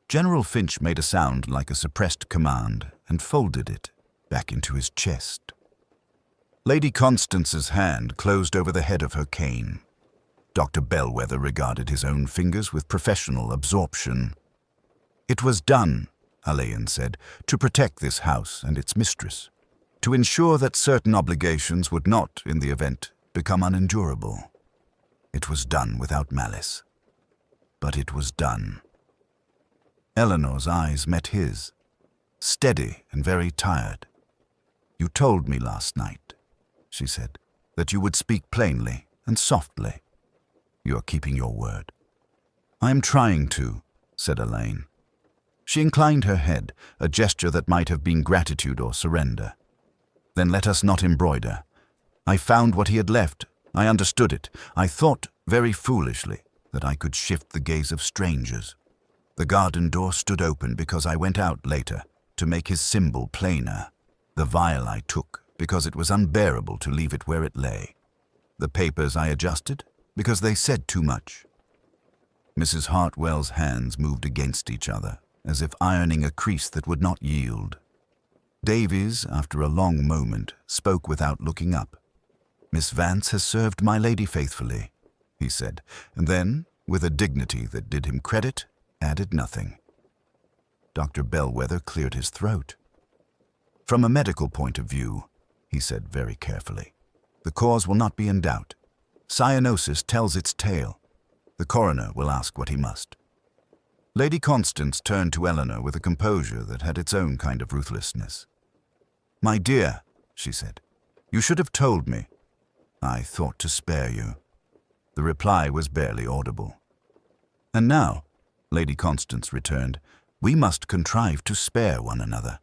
General Finch made a sound like a suppressed command and folded it back into his chest. Lady Constance's hand closed over the head of her cane. Dr. Bellwether regarded his own fingers with professional absorption. It was done, Alleyn said, to protect this house and its mistress, to ensure that certain obligations would not, in the event, become unendurable. It was done without malice. But it was done. Eleanor's eyes met his, steady and very tired. "You told me last night," she said, "that you would speak plainly and softly. You are keeping your word." "I am trying to," said Alleyn. She inclined her head, a gesture that might have been gratitude or surrender. "Then let us not embroider. I found what he had left. I understood it. I thought, very foolishly, that I could shift the gaze of strangers. The garden door stood open because I went out later to make his symbol plainer. The vial I took because it was unbearable to leave it where it lay. The papers I adjusted because they said too much." Mrs. Hartwell's hands moved against each other, as if ironing a crease that would not yield. Davies, after a long moment, spoke without looking up. "Miss Vance has served my lady faithfully," he said, and then, with a dignity that did him credit, added nothing. Dr. Bellwether cleared his throat. "From a medical point of view," he said very carefully, "the cause will not be in doubt. Cyanosis tells its tale. The coroner will ask what he must." Lady Constance turned to Eleanor with a composure that had its own kind of ruthlessness. "My dear," she said, "you should have told me. I thought to spare you." The reply was barely audible. "And now," Lady Constance returned, "we must contrive to spare one another."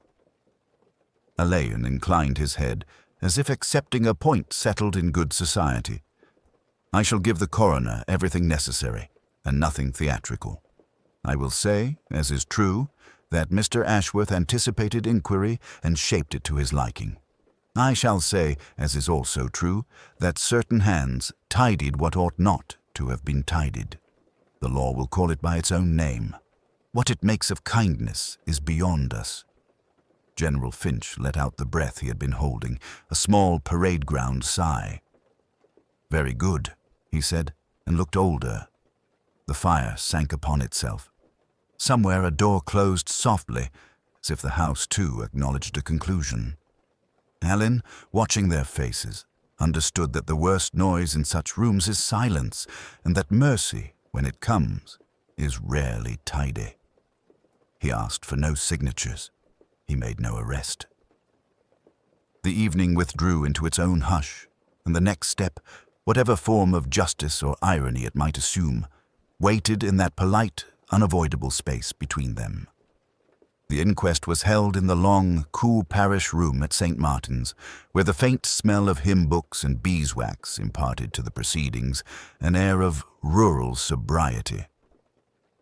Alleyn inclined his head, as if accepting a point settled in good society. "I shall give the coroner everything necessary, and nothing theatrical. I will say, as is true, that Mr. Ashworth anticipated inquiry and shaped it to his liking. I shall say, as is also true, that certain hands tidied what ought not to have been tidied. The law will call it by its own name. What it makes of kindness is beyond us." General Finch let out the breath he had been holding, a small parade ground sigh. "Very good," he said, and looked older. The fire sank upon itself. Somewhere a door closed softly, as if the house too acknowledged a conclusion. Alleyn, watching their faces, understood that the worst noise in such rooms is silence, and that mercy, when it comes, is rarely tidy. He asked for no signatures. He made no arrest. The evening withdrew into its own hush, and the next step, whatever form of justice or irony it might assume, waited in that polite, unavoidable space between them. The inquest was held in the long, cool parish room at St. Martin's, where the faint smell of hymn books and beeswax imparted to the proceedings an air of rural sobriety.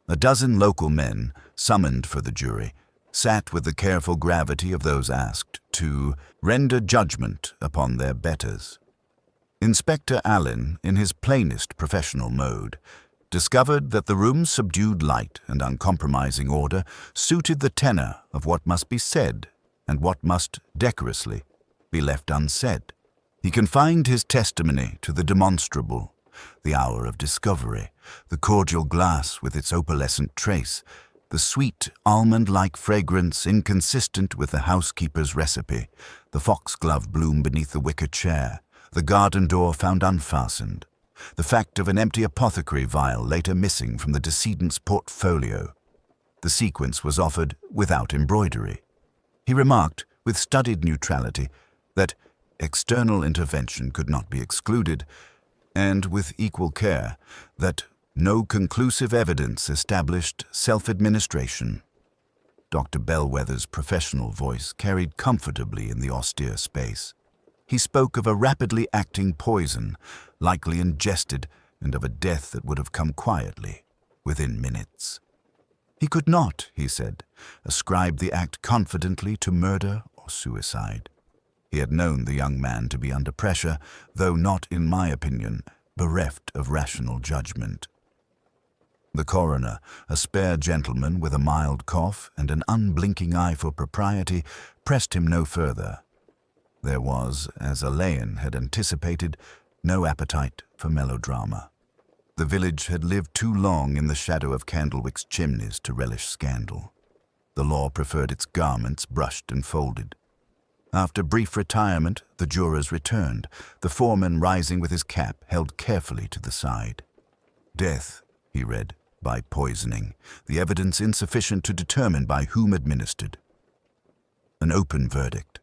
A dozen local men, summoned for the jury, sat with the careful gravity of those asked to render judgment upon their betters. Inspector Alleyn, in his plainest professional mode, discovered that the room's subdued light and uncompromising order suited the tenor of what must be said and what must decorously be left unsaid. He confined his testimony to the demonstrable, the hour of discovery, the cordial glass with its opalescent trace, the sweet almond-like fragrance inconsistent with the housekeeper's recipe, the foxglove bloom beneath the wicker chair, the garden door found unfastened, the fact of an empty apothecary vial later missing from the decedent's portfolio. The sequence was offered without embroidery. He remarked, with studied neutrality, that external intervention could not be excluded, and with equal care, that no conclusive evidence established self-administration. Dr. Bellwether's professional voice carried comfortably in the austere space. He spoke of a rapidly acting poison, likely ingested, and of a death that would have come quietly, within minutes. He could not, he said, ascribe the act confidently to murder or suicide. He had known the young man to be under pressure, though not, in my opinion, bereft of rational judgment. The coroner, a spare gentleman with a mild cough and an unblinking eye for propriety, pressed him no further. There was, as Alleyn had anticipated, no appetite for melodrama. The village had lived too long in the shadow of Candlewick's chimneys to relish scandal. The law preferred its garments brushed and folded. After brief retirement, the jurors returned, the foreman rising with his cap held carefully to the side. "Death," he read, by poisoning, the evidence insufficient to determine by whom administered. An open verdict.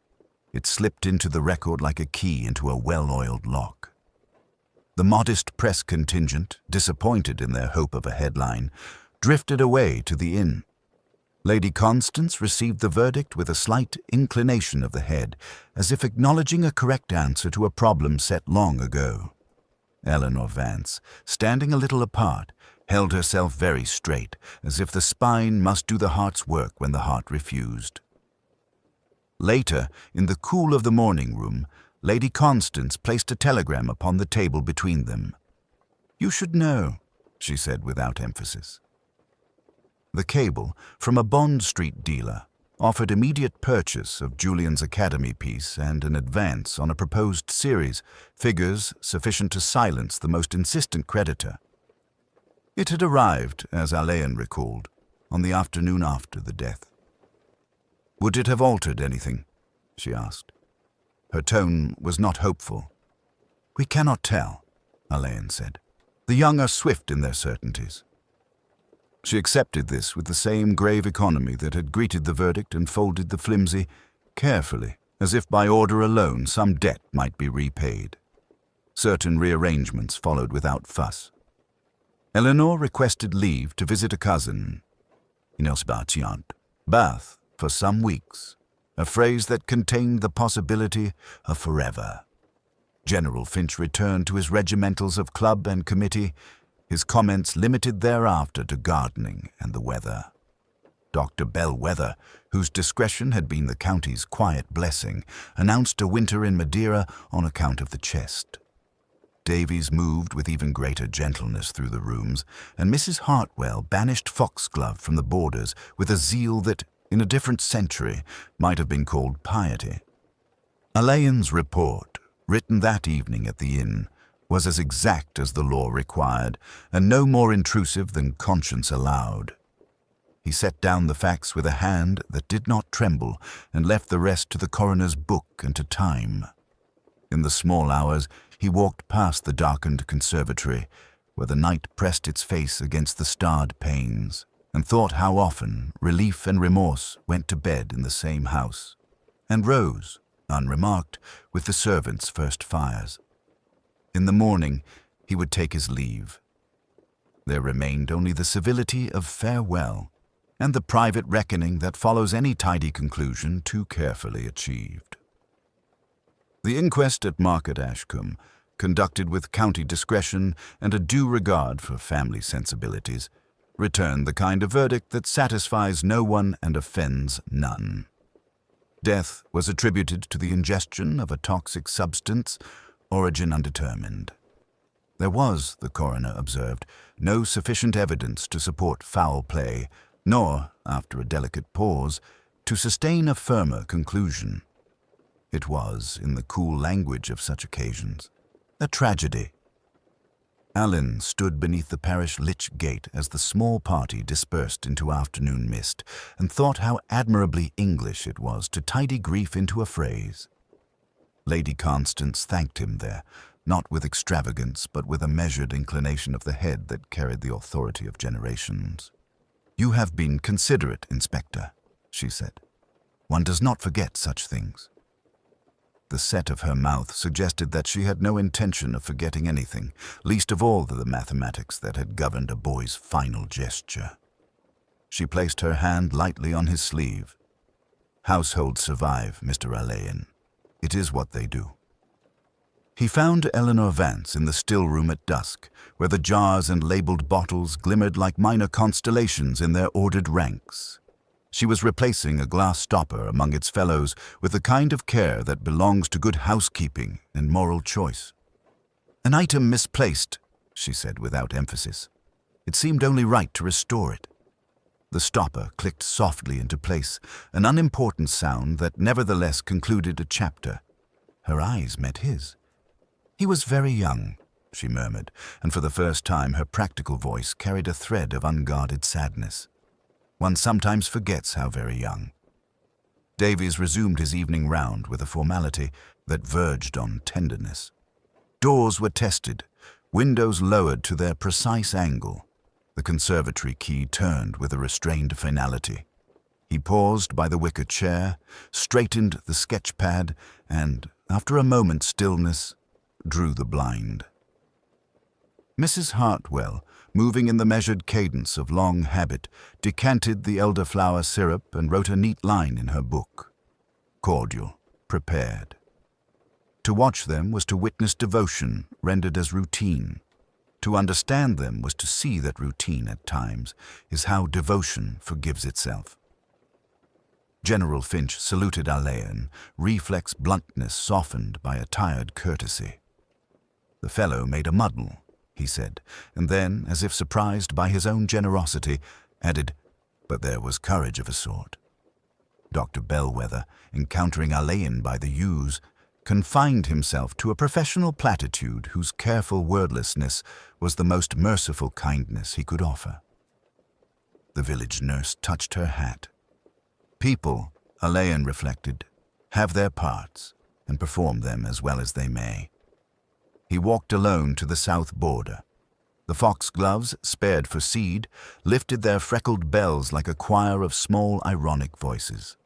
It slipped into the record like a key into a well-oiled lock. The modest press contingent, disappointed in their hope of a headline, drifted away to the inn. Lady Constance received the verdict with a slight inclination of the head, as if acknowledging a correct answer to a problem set long ago. Eleanor Vance, standing a little apart, held herself very straight, as if the spine must do the heart's work when the heart refused. Later, in the cool of the morning room, Lady Constance placed a telegram upon the table between them. "You should know," she said without emphasis. The cable, from a Bond Street dealer, offered immediate purchase of Julian's Academy piece and an advance on a proposed series, figures sufficient to silence the most insistent creditor. It had arrived, as Alleyn recalled, on the afternoon after the death. "Would it have altered anything?" she asked. Her tone was not hopeful. "We cannot tell," Alleyn said. "The young are swift in their certainties." She accepted this with the same grave economy that had greeted the verdict and folded the flimsy carefully, as if by order alone some debt might be repaid. Certain rearrangements followed without fuss. Eleanor requested leave to visit a cousin in Bath for some weeks, a phrase that contained the possibility of forever. General Finch returned to his regimentals of club and committee, his comments limited thereafter to gardening and the weather. Dr. Bellwether, whose discretion had been the county's quiet blessing, announced a winter in Madeira on account of the chest. Davies moved with even greater gentleness through the rooms, and Mrs. Hartwell banished foxglove from the borders with a zeal that, in a different century, might have been called piety. Alleyn's report, written that evening at the inn, was as exact as the law required, and no more intrusive than conscience allowed. He set down the facts with a hand that did not tremble, and left the rest to the coroner's book and to time. In the small hours, he walked past the darkened conservatory, where the night pressed its face against the starred panes, and thought how often relief and remorse went to bed in the same house, and rose, unremarked, with the servants' first fires. In the morning, he would take his leave. There remained only the civility of farewell, and the private reckoning that follows any tidy conclusion too carefully achieved. The inquest at Market Ashcombe, conducted with county discretion and a due regard for family sensibilities, returned the kind of verdict that satisfies no one and offends none. Death was attributed to the ingestion of a toxic substance, origin undetermined. There was, the coroner observed, no sufficient evidence to support foul play, nor, after a delicate pause, to sustain a firmer conclusion. It was, in the cool language of such occasions, a tragedy. Alleyn stood beneath the parish lych gate as the small party dispersed into afternoon mist, and thought how admirably English it was to tidy grief into a phrase. Lady Constance thanked him there, not with extravagance, but with a measured inclination of the head that carried the authority of generations. "You have been considerate, Inspector," she said. "One does not forget such things." The set of her mouth suggested that she had no intention of forgetting anything, least of all the mathematics that had governed a boy's final gesture. She placed her hand lightly on his sleeve. "Households survive, Mr. Alleyn. It is what they do." He found Eleanor Vance in the still room at dusk, where the jars and labeled bottles glimmered like minor constellations in their ordered ranks. She was replacing a glass stopper among its fellows with the kind of care that belongs to good housekeeping and moral choice. "An item misplaced," she said without emphasis. It seemed only right to restore it. The stopper clicked softly into place, an unimportant sound that nevertheless concluded a chapter. Her eyes met his. "He was very young," she murmured, and for the first time her practical voice carried a thread of unguarded sadness. "One sometimes forgets how very young." Davies resumed his evening round with a formality that verged on tenderness. Doors were tested, windows lowered to their precise angle. The conservatory key turned with a restrained finality. He paused by the wicker chair, straightened the sketch pad, and, after a moment's stillness, drew the blind. Mrs. Hartwell, moving in the measured cadence of long habit, decanted the elderflower syrup and wrote a neat line in her book. Cordial, prepared. To watch them was to witness devotion rendered as routine. To understand them was to see that routine at times is how devotion forgives itself. General Finch saluted Alleyn, reflex bluntness softened by a tired courtesy. The fellow made a muddle, he said, and then, as if surprised by his own generosity, added, but there was courage of a sort. Dr. Bellwether, encountering Alleyn by the yews, confined himself to a professional platitude whose careful wordlessness was the most merciful kindness he could offer. The village nurse touched her hat. People, Alleyn reflected, have their parts and perform them as well as they may. He walked alone to the south border. The foxgloves, spared for seed, lifted their freckled bells like a choir of small ironic voices.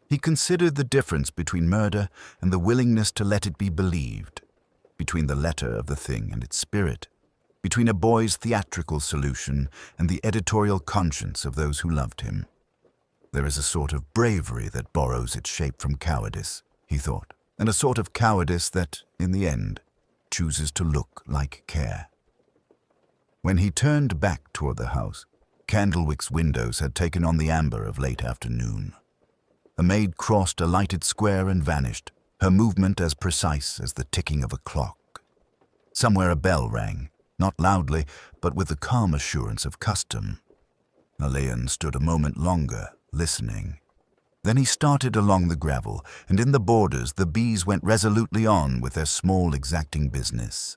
He considered the difference between murder and the willingness to let it be believed, between the letter of the thing and its spirit, between a boy's theatrical solution and the editorial conscience of those who loved him. There is a sort of bravery that borrows its shape from cowardice, he thought, and a sort of cowardice that, in the end, chooses to look like care. When he turned back toward the house, Candlewick's windows had taken on the amber of late afternoon. A maid crossed a lighted square and vanished, her movement as precise as the ticking of a clock. Somewhere a bell rang, not loudly, but with the calm assurance of custom. Alleyn stood a moment longer, listening. Then he started along the gravel, and in the borders the bees went resolutely on with their small exacting business.